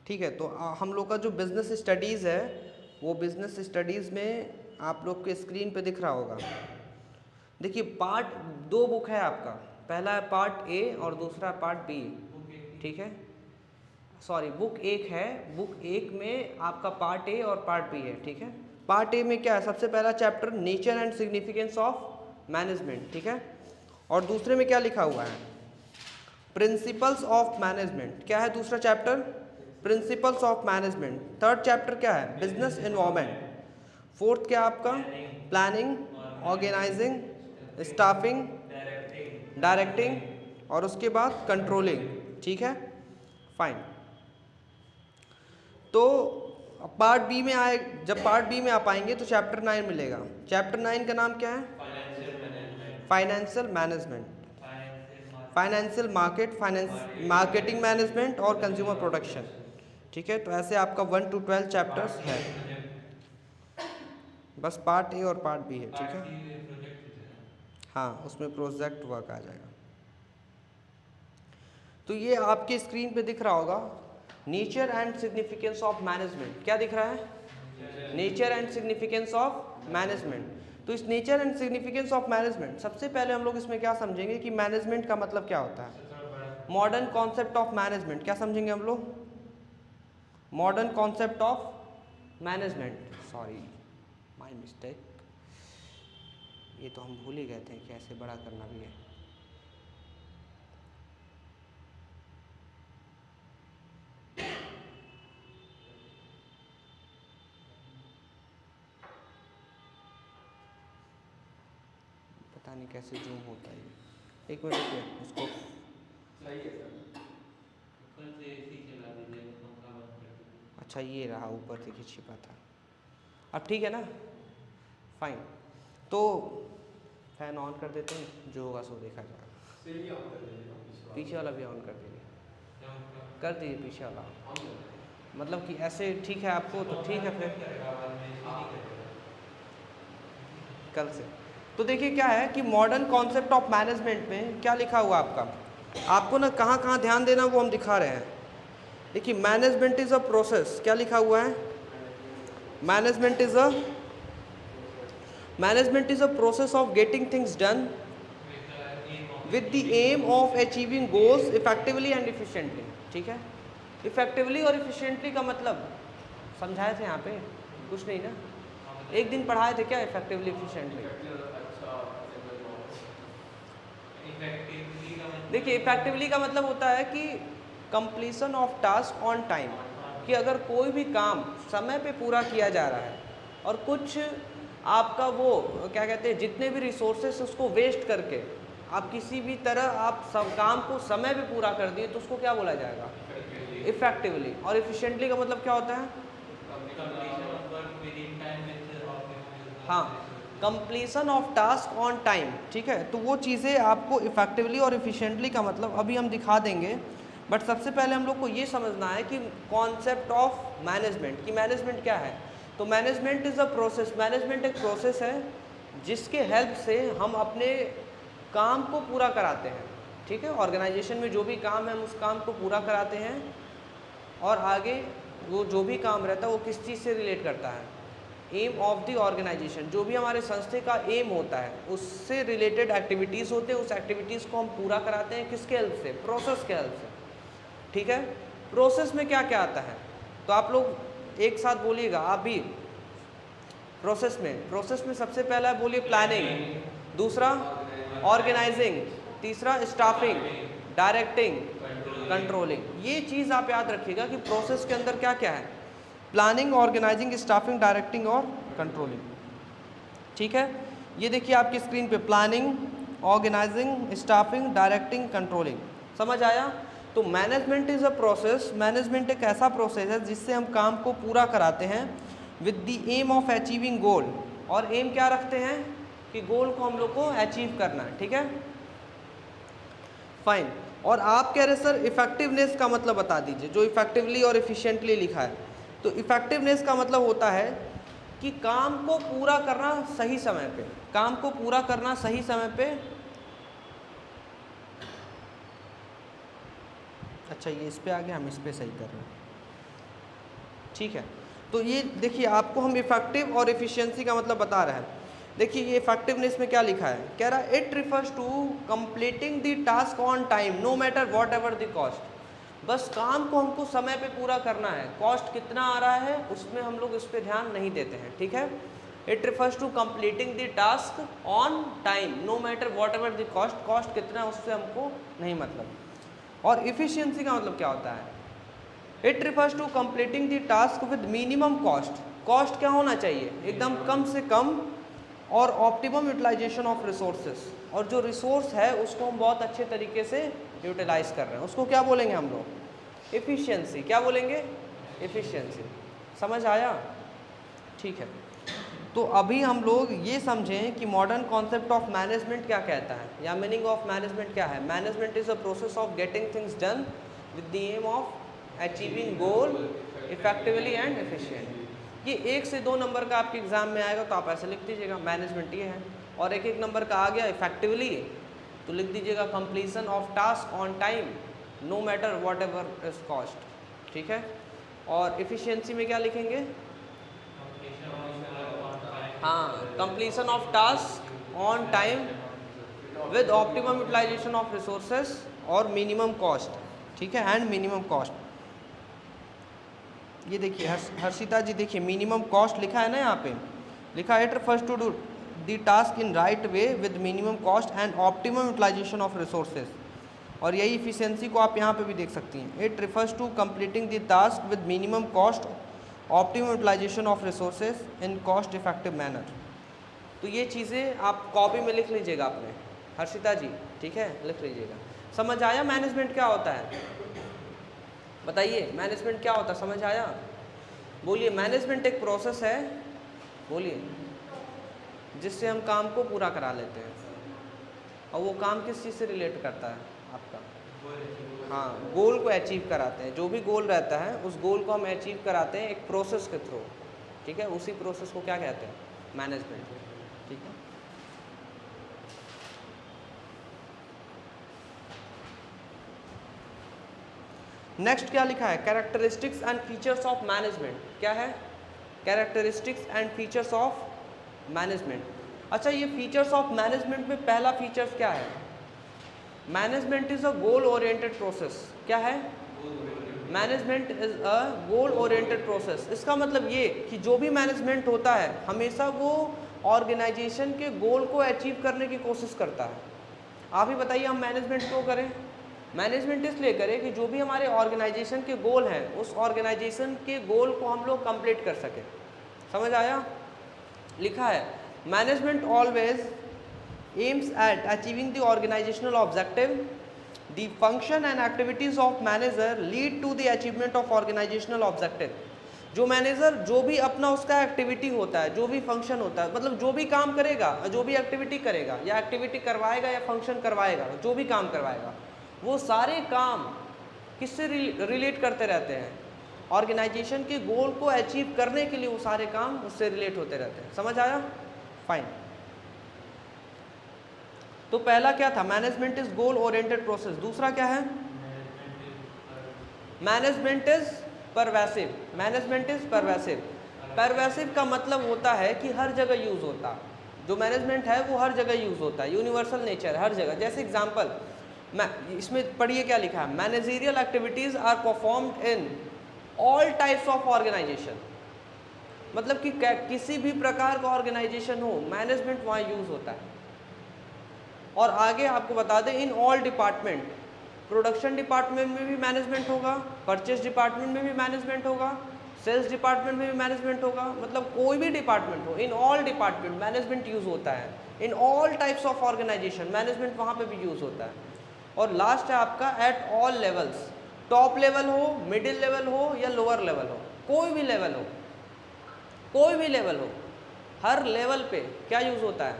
ठीक है, तो हम लोग का जो बिज़नेस स्टडीज़ है वो बिज़नेस स्टडीज़ में आप लोग के स्क्रीन पे दिख रहा होगा। देखिए पार्ट 2 बुक है आपका, पहला है पार्ट ए और दूसरा पार्ट बी। ठीक है, सॉरी बुक 1 है, बुक 1 में आपका पार्ट ए और पार्ट बी है। ठीक है, पार्ट ए में क्या है, सबसे पहला chapter nature and significance of management. ठीक है, और दूसरे में क्या लिखा हुआ है, प्रिंसिपल्स ऑफ मैनेजमेंट। क्या है दूसरा chapter, principles of management. Third chapter क्या है, बिजनेस एनवायरनमेंट। फोर्थ क्या आपका, प्लानिंग, ऑर्गेनाइजिंग, स्टाफिंग, डायरेक्टिंग और उसके बाद कंट्रोलिंग। ठीक है, फाइन। तो पार्ट बी में आए, जब पार्ट बी में आप आएंगे तो चैप्टर 9 मिलेगा। चैप्टर 9 का नाम क्या है, financial management, financial market, finance marketing management और कंज्यूमर प्रोडक्शन। ठीक है, तो ऐसे आपका 1 to 12 चैप्टर्स है, बस पार्ट ए और पार्ट बी है। ठीक है, हाँ उसमें प्रोजेक्ट वर्क आ जाएगा। तो ये आपके स्क्रीन पे दिख रहा होगा, nature and significance of management. क्या दिख रहा है, nature and significance of management. तो इस nature and significance of management, सबसे पहले हम लोग इसमें क्या समझेंगे कि मैनेजमेंट का मतलब क्या होता है। मॉडर्न कॉन्सेप्ट ऑफ मैनेजमेंट क्या समझेंगे हम लोग, modern concept of management, sorry my mistake, ये तो हम भूल ही गए थे कि ऐसे बड़ा करना भी है। पता नहीं कैसे जूम होता है ये, एक मिनट रुकिए उसको। अच्छा ये रहा, ऊपर से छिपा था, अब ठीक है ना, फाइन। तो फैन ऑन कर देते हैं, जो होगा सो देखा जाएगा। पीछे वाला भी ऑन कर दीजिए, कर दीजिए पीछे वाला, मतलब कि ऐसे ठीक है आपको, तो ठीक है फिर कल से। तो देखिए क्या है कि मॉडर्न कॉन्सेप्ट ऑफ मैनेजमेंट में क्या लिखा हुआ आपका, आपको ना कहाँ कहाँ ध्यान देना वो हम दिखा रहे हैं। देखिए मैनेजमेंट इज अ प्रोसेस, क्या लिखा हुआ है, management is a process of getting things done with the aim of achieving goals effectively and efficiently. ठीक है, इफेक्टिवली और इफिशिएंटली का मतलब समझाए थे यहाँ पे, कुछ नहीं ना, एक दिन पढ़ाए थे क्या इफेक्टिवली इफिशिएंटली। देखिए इफेक्टिवली का मतलब होता है कि completion of task on time, कि अगर कोई भी काम समय पे पूरा किया जा रहा है और कुछ आपका वो क्या कहते हैं, जितने भी रिसोर्सेस उसको वेस्ट करके आप किसी भी तरह आप सब काम को समय पे पूरा कर दिए, तो उसको क्या बोला जाएगा, इफेक्टिवली। और इफिशिएंटली का मतलब क्या होता है, हाँ completion of task on time. ठीक है, तो वो चीज़ें आपको इफेक्टिवली और इफिशिएंटली का मतलब अभी हम दिखा देंगे, बट सबसे पहले हम लोग को ये समझना है कि कॉन्सेप्ट ऑफ मैनेजमेंट, कि मैनेजमेंट क्या है। तो management is a process, management एक प्रोसेस है जिसके हेल्प से हम अपने काम को पूरा कराते हैं। ठीक है, ऑर्गेनाइजेशन में जो भी काम है हम उस काम को पूरा कराते हैं, और आगे वो जो भी काम रहता है वो किस चीज़ से रिलेट करता है, एम ऑफ द ऑर्गेनाइजेशन, जो भी हमारे संस्थे का एम होता है उससे रिलेटेड एक्टिविटीज़ होते हैं, उस एक्टिविटीज़ को हम पूरा कराते हैं किसके हेल्प से, प्रोसेस के हेल्प से। ठीक है, प्रोसेस में क्या क्या आता है, तो आप लोग एक साथ बोलिएगा आप भी। प्रोसेस में सबसे पहला बोलिए प्लानिंग, दूसरा ऑर्गेनाइजिंग, तीसरा स्टाफिंग, डायरेक्टिंग, कंट्रोलिंग। ये चीज़ आप याद रखिएगा कि प्रोसेस के अंदर क्या क्या है, प्लानिंग, ऑर्गेनाइजिंग, स्टाफिंग, डायरेक्टिंग और कंट्रोलिंग। ठीक है, ये देखिए आपकी स्क्रीन पे planning, organising, staffing, directing, controlling. समझ आया। तो management is a process, management एक ऐसा प्रोसेस है जिससे हम काम को पूरा कराते हैं with the aim of achieving goal, और एम क्या रखते हैं कि गोल को हम लोग को अचीव करना है। ठीक है, फाइन। और आप कह रहे सर इफेक्टिवनेस का मतलब बता दीजिए, जो इफेक्टिवली और इफिशिएंटली लिखा है। तो इफेक्टिवनेस का मतलब होता है कि काम को पूरा करना सही समय पे, काम को पूरा करना सही समय पे। अच्छा ये इस पे आ गया, हम इस पे सही कर रहे हैं। ठीक है। तो ये देखिए आपको हम इफेक्टिव और एफिशिएंसी का मतलब बता रहे हैं। देखिए ये इफेक्टिवनेस में क्या लिखा है, कह रहा है it refers to completing the task on time no matter whatever the cost. बस काम को हमको समय पे पूरा करना है, कॉस्ट कितना आ रहा है उसमें हम लोग इस पर ध्यान नहीं देते हैं, ठीक है। It refers to completing the task on time no matter whatever the cost, cost कितना है उससे हमको नहीं मतलब। और इफिशियंसी का मतलब क्या होता है, it refers to completing the task with minimum cost. Cost क्या होना चाहिए, एकदम कम से कम, और ऑप्टिमम यूटिलाइजेशन ऑफ रिसोर्सेज, और जो रिसोर्स है उसको हम बहुत अच्छे तरीके से यूटिलाइज कर रहे हैं, उसको क्या बोलेंगे हम लोग, एफिशिएंसी। क्या बोलेंगे, एफिशिएंसी। समझ आया, ठीक है। तो अभी हम लोग ये समझें कि मॉडर्न कॉन्सेप्ट ऑफ मैनेजमेंट क्या कहता है, या मीनिंग ऑफ मैनेजमेंट क्या है। Management is a process of getting things done with the aim of achieving goal effectively and efficient. ये 1 से 2 नंबर का आपके एग्जाम में आएगा तो आप ऐसे लिख दीजिएगा मैनेजमेंट ये है, और 1-1 नंबर का आ गया इफेक्टिवली तो लिख दीजिएगा completion of task on time no matter whatever is cost, ठीक है। और एफिशिएंसी में क्या लिखेंगे, हाँ, completion of task on time with optimum utilisation of resources और मिनिमम कॉस्ट, ठीक है, एंड मिनिमम कॉस्ट। ये देखिए हर्षिता जी, देखिए मिनिमम कॉस्ट लिखा है ना, यहाँ पे लिखा है it refers to do the task in right way with minimum cost and optimum utilisation of resources. और यही इफिशियंसी को आप यहाँ पे भी देख सकती हैं, it refers to completing the task with minimum cost optimum utilisation of resources in cost effective manner. तो ये चीज़ें आप कॉपी में लिख लीजिएगा अपने, हर्षिता जी, ठीक है, लिख लीजिएगा। समझ आया मैनेजमेंट क्या होता है, बताइए मैनेजमेंट क्या होता है, समझ आया, बोलिए। मैनेजमेंट एक प्रोसेस है, बोलिए, जिससे हम काम को पूरा करा लेते हैं। और वो काम किस चीज़ से रिलेट करता है आपका, हाँ, गोल को अचीव कराते हैं। जो भी गोल रहता है उस गोल को हम अचीव कराते हैं एक प्रोसेस के थ्रू, ठीक है। उसी प्रोसेस को क्या कहते हैं, मैनेजमेंट, ठीक है। नेक्स्ट क्या लिखा है, characteristics and features of management. क्या है, characteristics and features of management. अच्छा, ये फीचर्स ऑफ मैनेजमेंट में पहला फीचर्स क्या है, management is a goal oriented process. क्या है, management is a goal oriented process. इसका मतलब ये कि जो भी मैनेजमेंट होता है हमेशा वो ऑर्गेनाइजेशन के गोल को अचीव करने की कोशिश करता है। आप ही बताइए हम मैनेजमेंट क्यों करें, मैनेजमेंट इसलिए करें कि जो भी हमारे ऑर्गेनाइजेशन के गोल हैं उस ऑर्गेनाइजेशन के गोल को हम लोग कंप्लीट कर सकें। समझ आया, लिखा है management always aims at achieving the organisational objective, the function and activities of manager lead to the achievement of organisational objective. जो मैनेजर जो भी अपना उसका एक्टिविटी होता है, जो भी फंक्शन होता है, मतलब जो भी काम करेगा, जो भी एक्टिविटी करेगा, या एक्टिविटी करवाएगा या फंक्शन करवाएगा, जो भी काम करवाएगा, वो सारे काम किससे रिलेट करते रहते हैं, ऑर्गेनाइजेशन के गोल को अचीव करने के लिए वो सारे काम उससे रिलेट होते रहते हैं। समझ आया, फाइन। तो पहला क्या था, management is goal oriented process. दूसरा क्या है, management is pervasive. Management is pervasive. Pervasive का मतलब होता है कि हर जगह यूज होता है। जो मैनेजमेंट है वो हर जगह यूज होता है, यूनिवर्सल नेचर, हर जगह। जैसे एग्जांपल, मैं इसमें पढ़िए क्या लिखा है, managerial activities are performed in all types of organisation. मतलब कि किसी भी प्रकार का ऑर्गेनाइजेशन हो, मैनेजमेंट वहाँ यूज होता है। और आगे आपको बता दें, इन ऑल डिपार्टमेंट, प्रोडक्शन डिपार्टमेंट में भी मैनेजमेंट होगा, परचेज डिपार्टमेंट में भी मैनेजमेंट होगा, सेल्स डिपार्टमेंट में भी मैनेजमेंट होगा, मतलब कोई भी डिपार्टमेंट हो, in all department management use होता है। In all types of organisation management वहाँ पे भी यूज होता है। और लास्ट है आपका at all levels, top level हो, मिडिल लेवल हो या लोअर लेवल हो, कोई भी लेवल हो, कोई भी लेवल हो, हर लेवल पे क्या यूज होता है,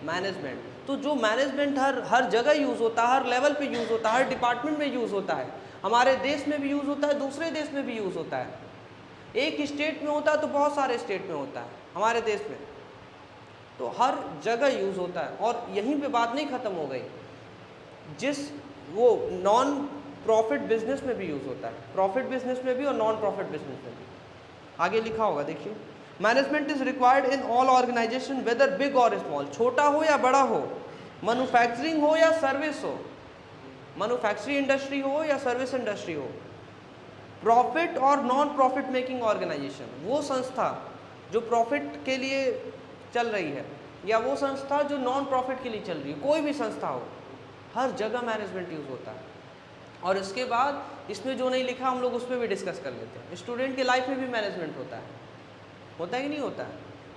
मैनेजमेंट। तो जो मैनेजमेंट हर जगह यूज होता है, हर लेवल पे यूज होता है, हर डिपार्टमेंट में यूज होता है। हमारे देश में भी यूज होता है, दूसरे देश में भी यूज होता है। एक स्टेट में होता है तो बहुत सारे स्टेट में होता है, हमारे देश में तो हर जगह यूज होता है। और यहीं पे बात नहीं खत्म हो गई, जिस वो नॉन प्रॉफिट बिजनेस में भी यूज होता है, प्रॉफिट बिजनेस में भी और नॉन प्रॉफिट बिजनेस में भी। आगे लिखा होगा, देखिए, management is required in all organisation whether big or small, छोटा हो या बड़ा हो, मैन्युफैक्चरिंग हो या सर्विस हो, मैन्युफैक्चरिंग इंडस्ट्री हो या सर्विस इंडस्ट्री हो, प्रॉफिट और नॉन प्रॉफिट मेकिंग ऑर्गेनाइजेशन, वो संस्था जो प्रॉफिट के लिए चल रही है या वो संस्था जो नॉन प्रॉफिट के लिए चल रही है, कोई भी संस्था हो, हर जगह मैनेजमेंट यूज़ होता है। और इसके बाद इसमें जो नहीं लिखा हम लोग उस पर भी डिस्कस कर लेते हैं। स्टूडेंट के लाइफ में भी मैनेजमेंट होता है कि नहीं होता है?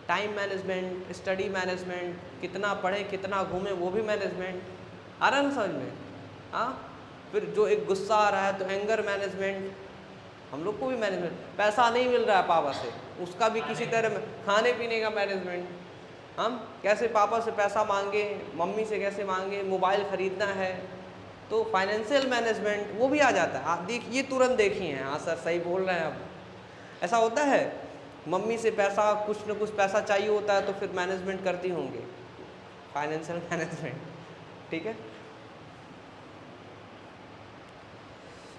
टाइम मैनेजमेंट, स्टडी मैनेजमेंट, कितना पढ़ें कितना घूमें वो भी मैनेजमेंट, आ रहा है ना समझ में? हाँ, फिर जो एक गुस्सा आ रहा है तो एंगर मैनेजमेंट, हम लोग को भी मैनेजमेंट, पैसा नहीं मिल रहा है पापा से, उसका भी किसी तरह खाने पीने का मैनेजमेंट, हम कैसे पापा से पैसा मांगे, मम्मी से कैसे मांगे, मोबाइल ख़रीदना है, तो फाइनेंशियल मैनेजमेंट वो भी आ जाता है। आप देखिए, तुरंत देखिए हैं, हाँ सर सही बोल रहे हैं। अब ऐसा होता है, मम्मी से पैसा कुछ न कुछ पैसा चाहिए होता है तो फिर मैनेजमेंट करती होंगी, फाइनेंशियल मैनेजमेंट, ठीक है।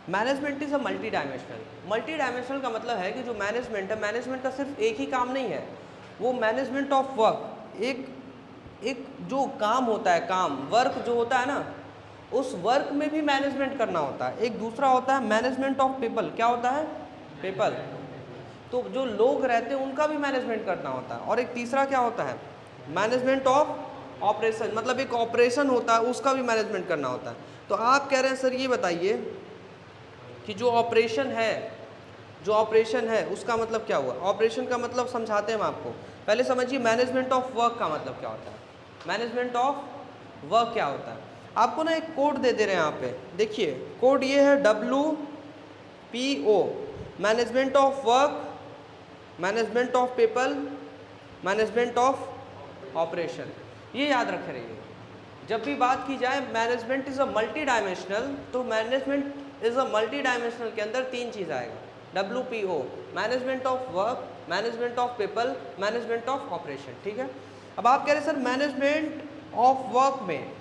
Management is a multi dimensional का मतलब है कि जो मैनेजमेंट है, मैनेजमेंट का सिर्फ एक ही काम नहीं है, वो मैनेजमेंट ऑफ वर्क, एक जो काम होता है, काम वर्क जो होता है ना, उस वर्क में भी मैनेजमेंट करना होता है। एक दूसरा होता है मैनेजमेंट ऑफ पीपल, क्या होता है? पीपल, तो जो लोग रहते हैं उनका भी मैनेजमेंट करना होता है। और एक तीसरा क्या होता है? मैनेजमेंट ऑफ ऑपरेशन, मतलब एक ऑपरेशन होता है उसका भी मैनेजमेंट करना होता है। तो आप कह रहे हैं सर ये बताइए कि जो ऑपरेशन है उसका मतलब क्या हुआ? ऑपरेशन का मतलब समझाते हैं हम आपको, पहले समझिए मैनेजमेंट ऑफ वर्क का मतलब क्या होता है। मैनेजमेंट ऑफ वर्क क्या होता है? आपको ना एक कोड दे दे रहे हैं यहाँ पे, देखिए कोड ये है WPO, management of work, management of people, management of operation, ये याद रखे रहिए। जब भी बात की जाए management is a multi dimensional, तो management is a multi dimensional के अंदर तीन चीज़ आएगा, WPO, management of work, management of people, management of operation, ठीक है। अब आप कह रहे हैं सर मैनेजमेंट ऑफ वर्क में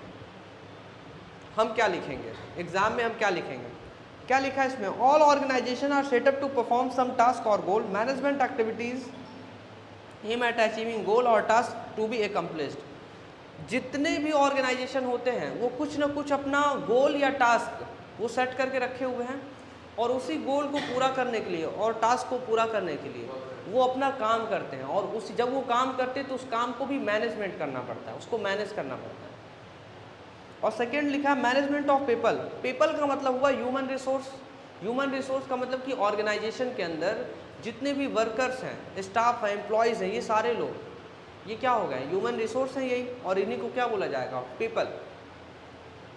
हम क्या लिखेंगे, एग्जाम में हम क्या लिखेंगे? क्या लिखा है इसमें? All organisation are set up to perform some task और goal, management activities aim at achieving goal और टास्क टू बी एकम्प्लिश्ड। जितने भी ऑर्गेनाइजेशन होते हैं वो कुछ ना कुछ अपना गोल या टास्क वो सेट करके रखे हुए हैं, और उसी गोल को पूरा करने के लिए और टास्क को पूरा करने के लिए वो अपना काम करते हैं, और उस जब वो काम करते हैं तो उस काम को भी मैनेजमेंट करना पड़ता है, उसको मैनेज करना पड़ता है। और सेकेंड लिखा है मैनेजमेंट ऑफ पीपल, पीपल का मतलब हुआ ह्यूमन रिसोर्स, ह्यूमन रिसोर्स का मतलब कि ऑर्गेनाइजेशन के अंदर जितने भी वर्कर्स हैं, स्टाफ हैं, एम्प्लॉयज़ हैं, ये सारे लोग, ये क्या हो गए? ह्यूमन रिसोर्स हैं यही, और इन्हीं को क्या बोला जाएगा? पीपल।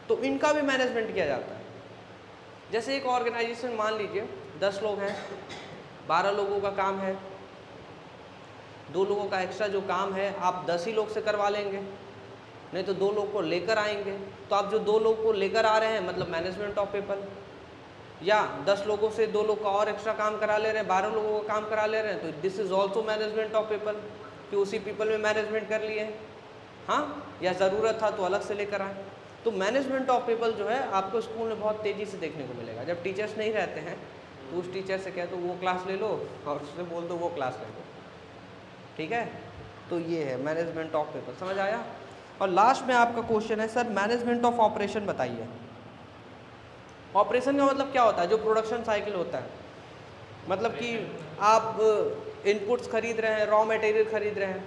तो इनका भी मैनेजमेंट किया जाता है। जैसे एक ऑर्गेनाइजेशन मान लीजिए 10 लोग हैं, 12 लोगों का काम है, 2 लोगों का एक्स्ट्रा जो काम है आप 10 ही लोग से करवा लेंगे, नहीं तो 2 लोग को लेकर आएंगे, तो आप जो 2 लोग को लेकर आ रहे हैं मतलब मैनेजमेंट ऑफ पीपल। या 10 लोगों से 2 लोग का और एक्स्ट्रा काम करा ले रहे हैं, 12 लोगों का काम करा ले रहे हैं, तो this is also management of people, कि उसी पीपल में मैनेजमेंट कर लिए, हाँ, या ज़रूरत था तो अलग से लेकर आए। तो मैनेजमेंट ऑफ पीपल जो है आपको स्कूल में बहुत तेज़ी से देखने को मिलेगा। जब टीचर्स नहीं रहते हैं तो उस टीचर से कह दो वो क्लास ले लो, और उससे बोल दो वो क्लास ले लो, ठीक है। तो ये है मैनेजमेंट ऑफ पीपल, समझ आया। और लास्ट में आपका क्वेश्चन है सर मैनेजमेंट ऑफ ऑपरेशन बताइए। ऑपरेशन का मतलब क्या होता है? जो प्रोडक्शन साइकिल होता है, मतलब कि आप इनपुट्स खरीद रहे हैं, रॉ मटेरियल खरीद रहे हैं,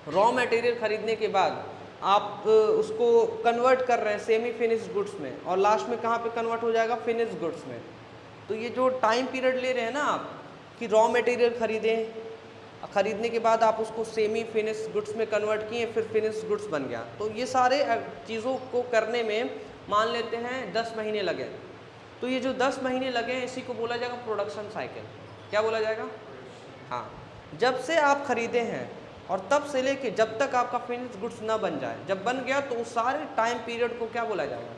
रॉ मटेरियल खरीदने के बाद आप उसको कन्वर्ट कर रहे हैं सेमी फिनिश्ड गुड्स में, और लास्ट में कहाँ पे कन्वर्ट हो जाएगा? फिनिश्ड गुड्स में। तो ये जो टाइम पीरियड ले रहे हैं ना आप, कि रॉ मटेरियल खरीदें, खरीदने के बाद आप उसको सेमी फिनिश गुड्स में कन्वर्ट किए, फिर फिनिश गुड्स बन गया, तो ये सारे चीज़ों को करने में मान लेते हैं 10 महीने लगे। तो ये जो 10 महीने लगे इसी को बोला जाएगा प्रोडक्शन साइकिल। क्या बोला जाएगा? हाँ, जब से आप खरीदे हैं और तब से लेके जब तक आपका फिनिश गुड्स ना बन जाए, जब बन गया तो उस सारे टाइम पीरियड को क्या बोला जाएगा?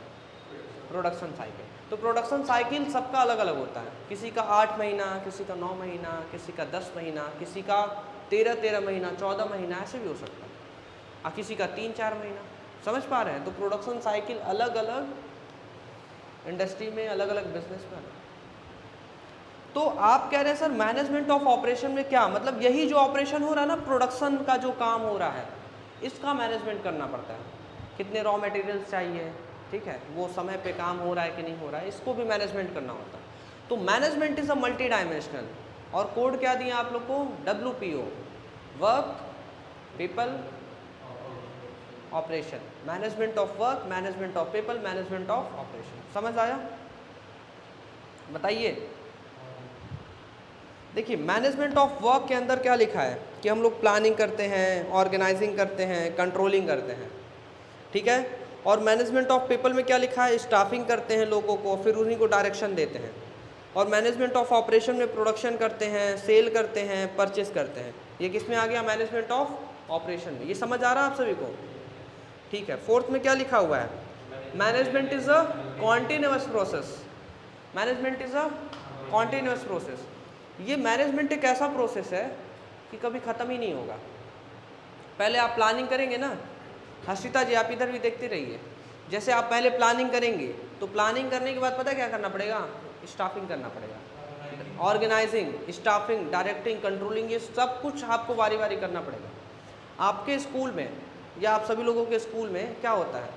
Production cycle. तो प्रोडक्शन साइकिल सबका अलग अलग होता है, किसी का 8 महीना, किसी का 9 महीना, किसी का 10 महीना, किसी का 13 महीना, 14 महीना, ऐसे भी हो सकता है, और किसी का 3-4 महीना। समझ पा रहे हैं? तो प्रोडक्शन साइकिल अलग अलग इंडस्ट्री में, अलग अलग बिजनेस में अलग। तो आप कह रहे हैं सर मैनेजमेंट ऑफ ऑपरेशन में क्या मतलब, यही जो ऑपरेशन हो रहा है ना, प्रोडक्शन का जो काम हो रहा है, इसका मैनेजमेंट करना पड़ता है। कितने रॉ मटेरियल्स चाहिए, ठीक है, वो समय पे काम हो रहा है कि नहीं हो रहा है, इसको भी मैनेजमेंट करना होता है। तो management is a multi dimensional. और कोड क्या दिया आप लोग को, WPO, work people operation, management of work, management of people, management of operation. समझ आया? बताइए। देखिए मैनेजमेंट ऑफ वर्क के अंदर क्या लिखा है कि हम लोग प्लानिंग करते हैं, ऑर्गेनाइजिंग करते हैं, कंट्रोलिंग करते हैं, ठीक है। और मैनेजमेंट ऑफ पीपल में क्या लिखा है, स्टाफिंग करते हैं लोगों को, फिर उन्हीं को डायरेक्शन देते हैं। और मैनेजमेंट ऑफ ऑपरेशन में प्रोडक्शन करते हैं, सेल करते हैं, परचेस करते हैं। ये किस में आ गया, मैनेजमेंट ऑफ ऑपरेशन में। ये समझ आ रहा है आप सभी को? ठीक है। फोर्थ में क्या लिखा हुआ है, management is a continuous process. Management is a continuous process. ये मैनेजमेंट एक ऐसा प्रोसेस है कि कभी ख़त्म ही नहीं होगा। पहले आप प्लानिंग करेंगे ना, हर्षिता जी आप इधर भी देखते रहिए, जैसे आप पहले प्लानिंग करेंगे तो प्लानिंग करने के बाद पता क्या करना पड़ेगा, स्टाफिंग करना पड़ेगा, ऑर्गेनाइजिंग, स्टाफिंग, डायरेक्टिंग, कंट्रोलिंग, ये सब कुछ आपको बारी बारी करना पड़ेगा। आपके स्कूल में या आप सभी लोगों के स्कूल में क्या होता है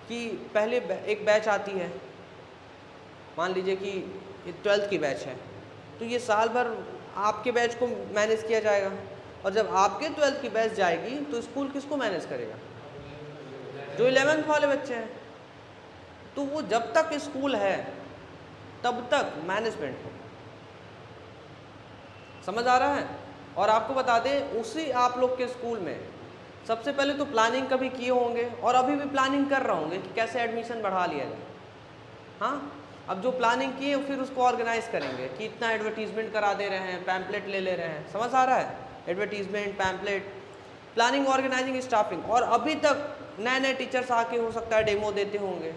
कि पहले एक बैच आती है, मान लीजिए कि 12th की बैच है, तो ये साल भर आपके बैच को मैनेज किया जाएगा। और जब आपके 12th की बैच जाएगी तो स्कूल किसको मैनेज करेगा, जो 11th वाले बच्चे हैं। तो वो जब तक स्कूल है तब तक मैनेजमेंट हो। समझ आ रहा है? और आपको बता दें, उसी आप लोग के स्कूल में सबसे पहले तो प्लानिंग कभी किए होंगे और अभी भी प्लानिंग कर रहे होंगे कि कैसे एडमिशन बढ़ा लिया जाए। हाँ, अब जो प्लानिंग किए फिर उसको ऑर्गेनाइज करेंगे कि इतना एडवर्टीजमेंट करा दे रहे हैं, पैम्पलेट ले रहे हैं। समझ आ रहा है? Advertisement, pamphlet, planning, organising, staffing. और अभी तक नए नए टीचर्स आके हो सकता है डेमो देते होंगे,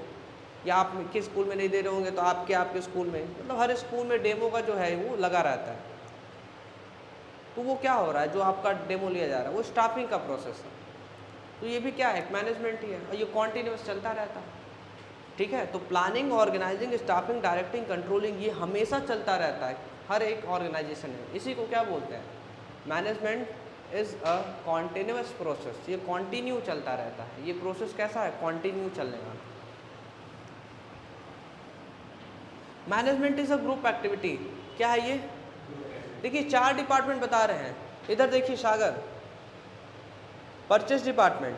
या आप किस स्कूल में नहीं दे रहे होंगे तो आपके स्कूल में, मतलब हर स्कूल में डेमो का जो है वो लगा रहता है। तो वो क्या हो रहा है, जो आपका डेमो लिया जा रहा है वो स्टाफिंग का प्रोसेस है। तो ये भी क्या है, मैनेजमेंट ही है, और ये कॉन्टिन्यूस चलता रहता है। ठीक है। तो planning, organising, staffing, directing, controlling, ये हमेशा चलता रहता है हर एक ऑर्गेनाइजेशन में। इसी को क्या बोलते हैं, management is a continuous process. ये कॉन्टिन्यू चलता रहता है। ये प्रोसेस कैसा है, कॉन्टिन्यू चलने वाला। Management is a group activity. क्या है ये, देखिए 4 डिपार्टमेंट बता रहे हैं। इधर देखिए सागर, परचेस डिपार्टमेंट,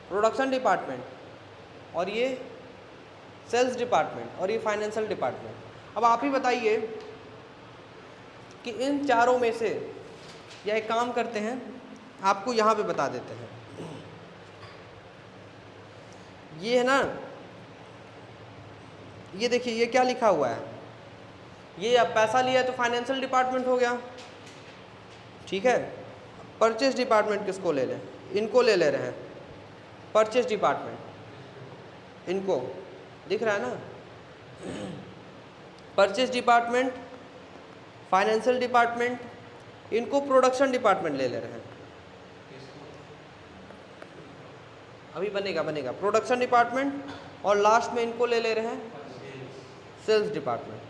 प्रोडक्शन डिपार्टमेंट, और ये सेल्स डिपार्टमेंट, और ये फाइनेंशियल डिपार्टमेंट। अब आप ही बताइए कि इन चारों में से, या एक काम करते हैं आपको यहाँ पे बता देते हैं। ये है ना, ये देखिए ये क्या लिखा हुआ है, ये अब पैसा लिया है तो फाइनेंशियल डिपार्टमेंट हो गया, ठीक है। परचेस डिपार्टमेंट किसको ले लें, इनको ले रहे हैं, परचेस डिपार्टमेंट, इनको दिख रहा है ना, परचेस डिपार्टमेंट, फाइनेंशियल डिपार्टमेंट, इनको प्रोडक्शन डिपार्टमेंट ले रहे हैं। अभी बनेगा प्रोडक्शन डिपार्टमेंट, और लास्ट में इनको ले रहे हैं सेल्स डिपार्टमेंट।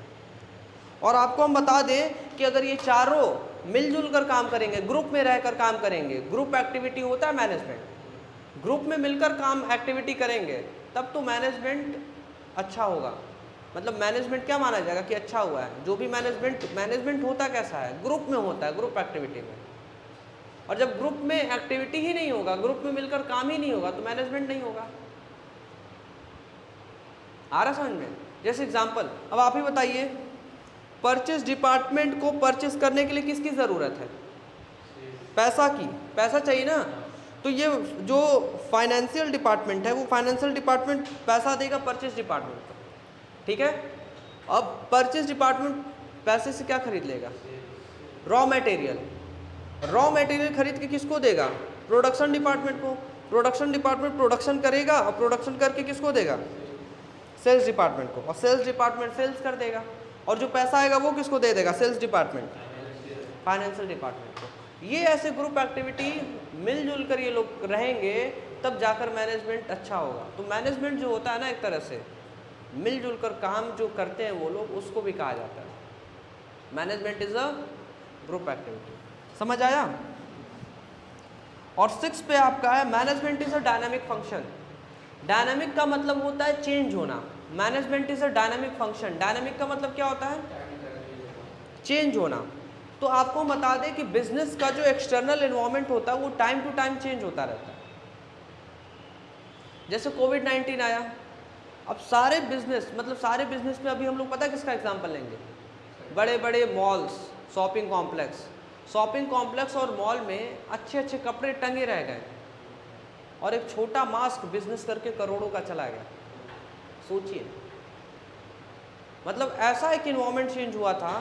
और आपको हम बता दें कि अगर ये चारों मिलजुल कर काम करेंगे, ग्रुप में रहकर काम करेंगे, ग्रुप एक्टिविटी होता है मैनेजमेंट, ग्रुप में मिलकर काम एक्टिविटी करेंगे, तब तो मैनेजमेंट अच्छा होगा। मतलब मैनेजमेंट क्या माना जाएगा कि अच्छा हुआ है। जो भी मैनेजमेंट होता कैसा है, ग्रुप में होता है, ग्रुप एक्टिविटी में। और जब ग्रुप में एक्टिविटी ही नहीं होगा, ग्रुप में मिलकर काम ही नहीं होगा, तो मैनेजमेंट नहीं होगा। आ रहा समझ में? जैसे एग्जांपल, अब आप ही बताइए, परचेस डिपार्टमेंट को परचेस करने के लिए किसकी ज़रूरत है, पैसा की, पैसा चाहिए ना। तो ये जो फाइनेंशियल डिपार्टमेंट है, वो फाइनेंशियल डिपार्टमेंट पैसा देगा परचेस डिपार्टमेंट को, ठीक है। अब परचेस डिपार्टमेंट पैसे से क्या खरीद लेगा, रॉ मटेरियल। रॉ मटेरियल खरीद के किसको देगा, प्रोडक्शन डिपार्टमेंट को। प्रोडक्शन डिपार्टमेंट प्रोडक्शन करेगा, और प्रोडक्शन करके किसको देगा, सेल्स डिपार्टमेंट को, और सेल्स डिपार्टमेंट सेल्स कर देगा। और जो पैसा आएगा वो किसको दे देगा, सेल्स डिपार्टमेंट, फाइनेंशियल डिपार्टमेंट को। ये ऐसे ग्रुप एक्टिविटी मिलजुल कर ये लोग रहेंगे, तब जाकर मैनेजमेंट अच्छा होगा। तो मैनेजमेंट जो होता है ना, एक तरह से मिलजुल कर काम जो करते हैं वो लोग, उसको भी कहा जाता है। Management is a group activity. समझ आया? और 6 पे आपका है management is a dynamic function. Dynamic का मतलब होता है चेंज होना। Management is a dynamic function. Dynamic का मतलब क्या होता है? चेंज होना। तो आपको बता दें कि बिजनेस का जो एक्सटर्नल एनवायरनमेंट होता है वो टाइम टू टाइम चेंज होता रहता है। जैसे कोविड-19 आया, अब सारे बिजनेस मतलब सारे बिजनेस में अभी हम लोग पता है किसका एग्जांपल लेंगे? बड़े बड़े मॉल्स, शॉपिंग कॉम्प्लेक्स और मॉल में अच्छे अच्छे कपड़े टंगे रह गए और एक छोटा मास्क बिजनेस करके करोड़ों का चला गया। सोचिए, मतलब ऐसा एक इन्वायरमेंट चेंज हुआ था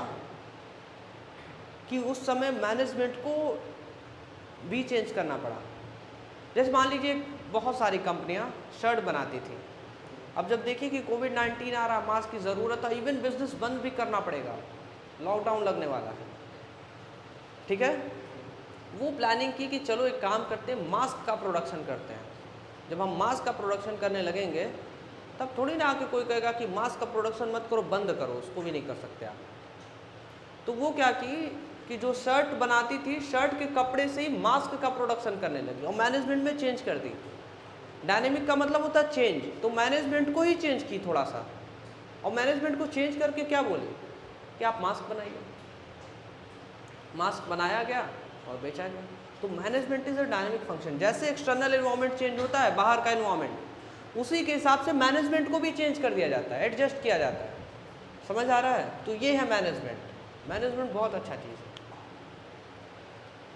कि उस समय मैनेजमेंट को भी चेंज करना पड़ा। जैसे मान लीजिए बहुत सारी कंपनियां शर्ट बनाती थी, अब जब देखिए कि कोविड-19 आ रहा, मास्क की ज़रूरत है, इवन बिजनेस बंद भी करना पड़ेगा, लॉकडाउन लगने वाला है, ठीक है, वो प्लानिंग की कि चलो एक काम करते हैं, मास्क का प्रोडक्शन करते हैं। जब हम मास्क का प्रोडक्शन करने लगेंगे तब थोड़ी ना आके कोई कहेगा कि मास्क का प्रोडक्शन मत करो, बंद करो, उसको भी नहीं कर सकते आप। तो वो क्या की कि जो शर्ट बनाती थी, शर्ट के कपड़े से ही मास्क का प्रोडक्शन करने लगी और मैनेजमेंट में चेंज कर दी। डायनेमिक का मतलब होता है चेंज, तो मैनेजमेंट को ही चेंज की थोड़ा सा, और मैनेजमेंट को चेंज करके क्या बोले कि आप मास्क बनाइए। मास्क बनाया गया और बेचा गया। तो management is a dynamic function. जैसे एक्सटर्नल एनवायरनमेंट चेंज होता है, बाहर का एनवायरनमेंट, उसी के हिसाब से मैनेजमेंट को भी चेंज कर दिया जाता है, एडजस्ट किया जाता है। समझ आ रहा है? तो ये है मैनेजमेंट। मैनेजमेंट बहुत अच्छा चीज़ है।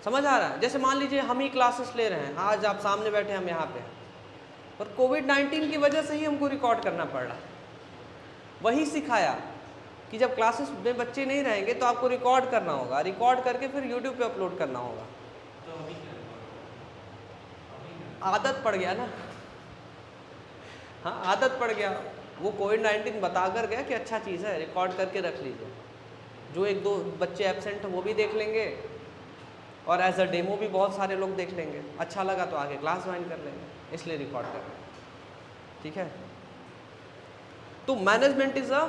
समझ आ रहा है? जैसे मान लीजिए हम ही क्लासेस ले रहे हैं, आज आप सामने बैठे, हम यहाँ पे हैं, पर कोविड-19 की वजह से ही हमको रिकॉर्ड करना पड़ रहा। वही सिखाया कि जब क्लासेस में बच्चे नहीं रहेंगे तो आपको रिकॉर्ड करना होगा, रिकॉर्ड करके फिर यूट्यूब पे अपलोड करना होगा। आदत पड़ गया ना, हाँ आदत पड़ गया। वो कोविड-19 बता कर गया कि अच्छा चीज़ है, रिकॉर्ड करके रख लीजिए। जो एक दो बच्चे एब्सेंट हैं वो भी देख लेंगे और एज अ डेमो भी बहुत सारे लोग देख लेंगे, अच्छा लगा तो आगे क्लास ज्वाइन कर लेंगे, इसलिए रिकॉर्ड कर लेंगे। ठीक है, तो management is a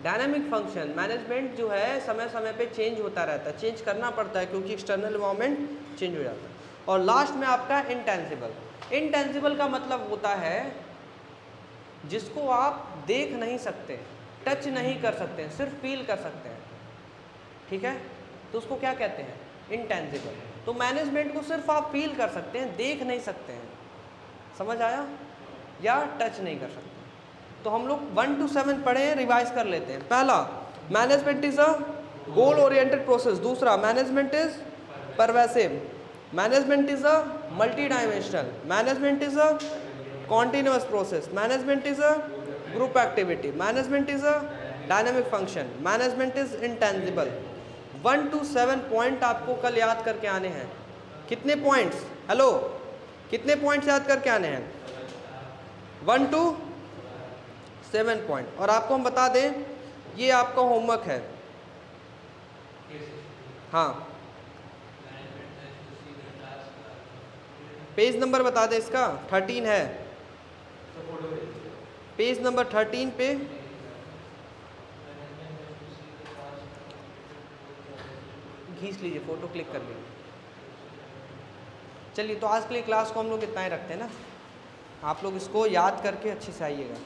dynamic function. Management जो है समय समय पे चेंज होता रहता है, चेंज करना पड़ता है क्योंकि एक्सटर्नल एनवायरनमेंट चेंज हो जाता है। और लास्ट में आपका इंटेंजिबल। इंटेंजिबल का मतलब होता है जिसको आप देख नहीं सकते, टच नहीं कर सकते, सिर्फ फील कर सकते हैं। ठीक है, तो उसको क्या कहते हैं? इंटेंजिबल। तो मैनेजमेंट को सिर्फ आप फील कर सकते हैं, देख नहीं सकते हैं। समझ आया? या टच नहीं कर सकते। तो हम लोग 1 to 7 पढ़े हैं, रिवाइज कर लेते हैं। पहला, management is a goal oriented process. दूसरा, management is pervasive. Management is a multi dimensional. Management is a continuous process. Management is a group activity. Management is a dynamic function. Management is intangible. 1 to 7 point आपको कल याद करके आने हैं। कितने points? Hello, कितने points याद करके आने हैं? 1 to 7 पॉइंट। और आपको हम बता दें, ये आपका होमवर्क है। हाँ, पेज नंबर बता दें इसका, 13 है। पेज नंबर 13 पे खींच लीजिए, फोटो क्लिक कर लीजिए। चलिए, तो आज के लिए क्लास को हम लोग इतना ही रखते हैं ना। आप लोग इसको याद करके अच्छे से आइएगा।